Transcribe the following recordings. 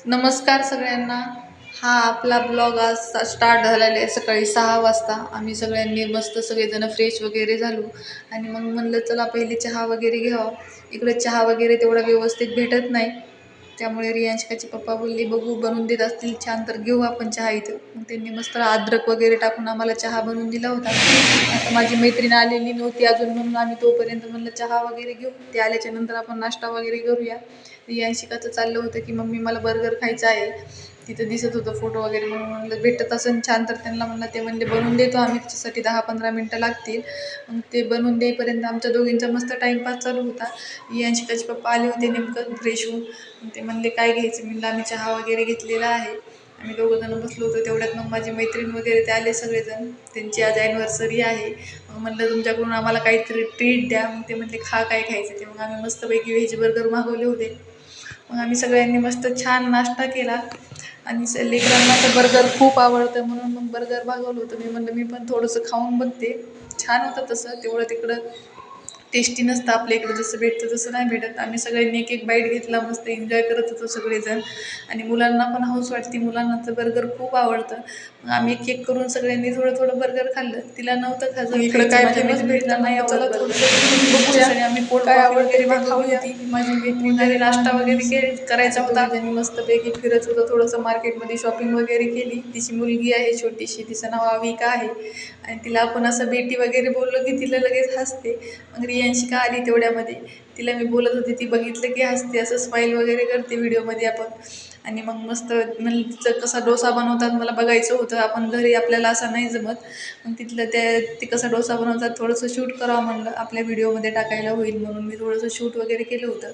नमस्कार सगळ्यांना. हा आपला ब्लॉग आज स्टार्ट झालेला आहे सकाळी 6 वाजता. आम्ही सगळ्यांनी मस्त सगळेजण फ्रेश वगैरे झालो आणि मग म्हणलं चला पहिले चहा वगैरे घ्यावा. इकडे चहा वगैरे तेवढा व्यवस्थित भेटत नाही, त्यामुळे रियांशिकाचे पप्पा बोलले बघू बनवून देत असतील छान तर घेऊ आपण चहा इथं. मग त्यांनी मस्त अद्रक वगैरे टाकून आम्हाला चहा बनवून दिला होता. आता माझी मैत्रीण आलेली नव्हती अजून म्हणून आम्ही तोपर्यंत म्हणलं चहा वगैरे घेऊ, ते आल्याच्या नंतर आपण नाश्ता वगैरे करूया. रियांशिकाचं चाललं होतं की मम्मी मला बर्गर खायचं आहे, तिथं दिसत होतं फोटो वगैरे म्हणून म्हणलं भेटत असेल छान तर त्यांना म्हणलं, ते म्हणले बनवून देतो आम्ही, त्याच्यासाठी 10-15 मिनटं लागतील. मग ते बनवून देईपर्यंत आमच्या दोघींचा मस्त टाईमपास चालू होता. रियांशिकाचे पप्पा आले होते नेमकं फ्रेश होऊन. ते म्हणले काय घ्यायचं, म्हणलं आम्ही चहा वगैरे घेतलेला आहे. आम्ही दोघं जण बसलो होतो, तेवढ्यात मग माझी मैत्रीण वगैरे ते आले सगळेजण, त्यांची आज ॲनिव्हर्सरी आहे. मग म्हणलं तुमच्याकडून आम्हाला काहीतरी ट्रीट द्या. मग ते म्हणले खा काय खायचं ते. मग आम्ही मस्तपैकी व्हेज बर्गर मागवले होते. मग आम्ही सगळ्यांनी मस्त छान नाश्ता केला आणि लेकरांना तर बर्गर खूप आवडतं म्हणून मग बर्गर मागवलं होतं. मी म्हणलं मी पण थोडंसं खाऊन बघते. छान होतं तसं, तेवढं तिकडं टेस्टी नसतं आपल्या इकडं जसं भेटतं तसं नाही भेटत. आम्ही सगळ्यांनी एक एक बाईट घेतला, मस्त एन्जॉय करत होतो सगळेजण. आणि मुलांना पण हौस वाटते, मुलांना तर बर्गर खूप आवडतं. मग आम्ही एक एक करून सगळ्यांनी थोडं थोडं बर्गर खाल्लं. तिला नव्हतं खायचं, इकडं काय फेमस भेटतं नाही चला थोडंसं आणि आम्ही कोल्ड कॉफी वगैरे मागवली होती. माझी मैत्रीण आणि नाश्ता वगैरे करायचा होता. त्यांनी मस्तपैकी फिरत होतं, थोडंसं मार्केटमध्ये शॉपिंग वगैरे केली. तिची मुलगी आहे छोटीशी, तिचं नाव अविका आहे आणि तिला आपण असं बेटी वगैरे बोललो की तिला लगेच हसते. मग रियांशिका आली तेवढ्यामध्ये, तिला मी बोलत होते, ती बघितलं की हसते, असं स्माईल वगैरे करते व्हिडिओमध्ये आपण. आणि मग मस्त म्हणलं तिचं कसा डोसा बनवतात मला बघायचं होतं, आपण घरी आपल्याला असा नाही जमत. मग तिथलं ते कसा डोसा बनवतात थोडंसं शूट करावं म्हणलं, आपल्या व्हिडिओमध्ये टाकायला होईल म्हणून मी थोडंसं शूट वगैरे केलं होतं.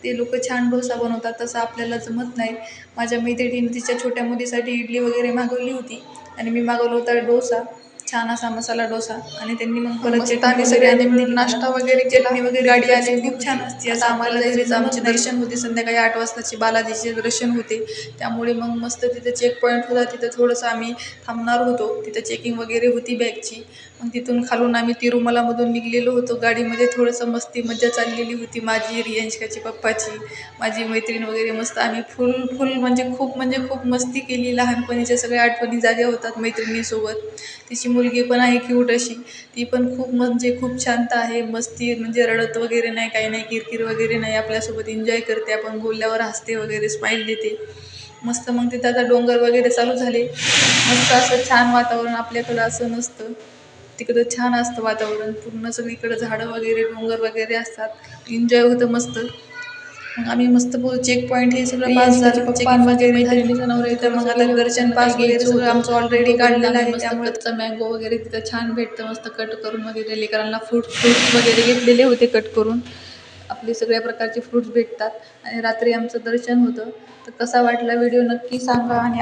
ते लोक छान डोसा बनवतात, तसं आपल्याला जमत नाही. माझ्या मैत्रिणीने तिच्या छोट्या मुलीसाठी इडली वगैरे मागवली होती आणि मी मागवला होता डोसा, छान असा मसाला डोसा. आणि त्यांनी मग परत आम्ही सगळ्यांनी मिळून नाश्ता वगैरे केला. गाडी आली खूप छान असते, असं आम्हाला घरीच आमचे दर्शन होते संध्याकाळी 8 वाजताचे बालाजीचे दर्शन होते. त्यामुळे मग मस्त तिथं चेक पॉईंट होता, तिथं थोडंसं आम्ही थांबणार होतो. तिथं चेकिंग वगैरे होती बॅगची. मग तिथून खालून आम्ही तिरुमलामधून निघलेलो होतो गाडीमध्ये. थोडंसं मस्ती मज्जा चाललेली होती माझी, रियांशिकाची पप्पाची, माझी मैत्रीण वगैरे. मस्त आम्ही फुल फुल म्हणजे खूप मस्ती केली. लहानपणीच्या सगळ्या आठवणी जाग्या होतात मैत्रिणीसोबत. तिची मुलगी पण आहे क्यूट अशी, ती पण खूप शांत आहे. मस्ती म्हणजे रडत वगैरे नाही, काही नाही, किरकिर वगैरे नाही, आपल्यासोबत एन्जॉय करते. आपण बोलल्यावर हसते वगैरे, स्माईल देते मस्त. मग तिथं आता डोंगर वगैरे चालू झाले. मस्त असं छान वातावरण, आपल्याकडं असं नसतं, तिकडं छान असतं वातावरण. पूर्ण सगळीकडं झाडं वगैरे डोंगर वगैरे असतात, एन्जॉय होतं मस्त. मग आम्ही मस्त चेक पॉईंट हे सगळं पास झालं, चेकिंग वगैरे झाली. तर मग आता दर्शन पास वगैरे सगळं आमचं ऑलरेडी काढलेलं आहे. त्यामुळे कच्चा मँगो वगैरे तिथं छान भेटतं, मस्त कट करून वगैरे. लेकरांना फ्रूट्स वगैरे घेतलेले होते कट करून, आपले सगळ्या प्रकारचे फ्रूट्स भेटतात. आणि रात्री आमचं दर्शन होतं. तर कसा वाटला व्हिडिओ नक्की सांगा आणि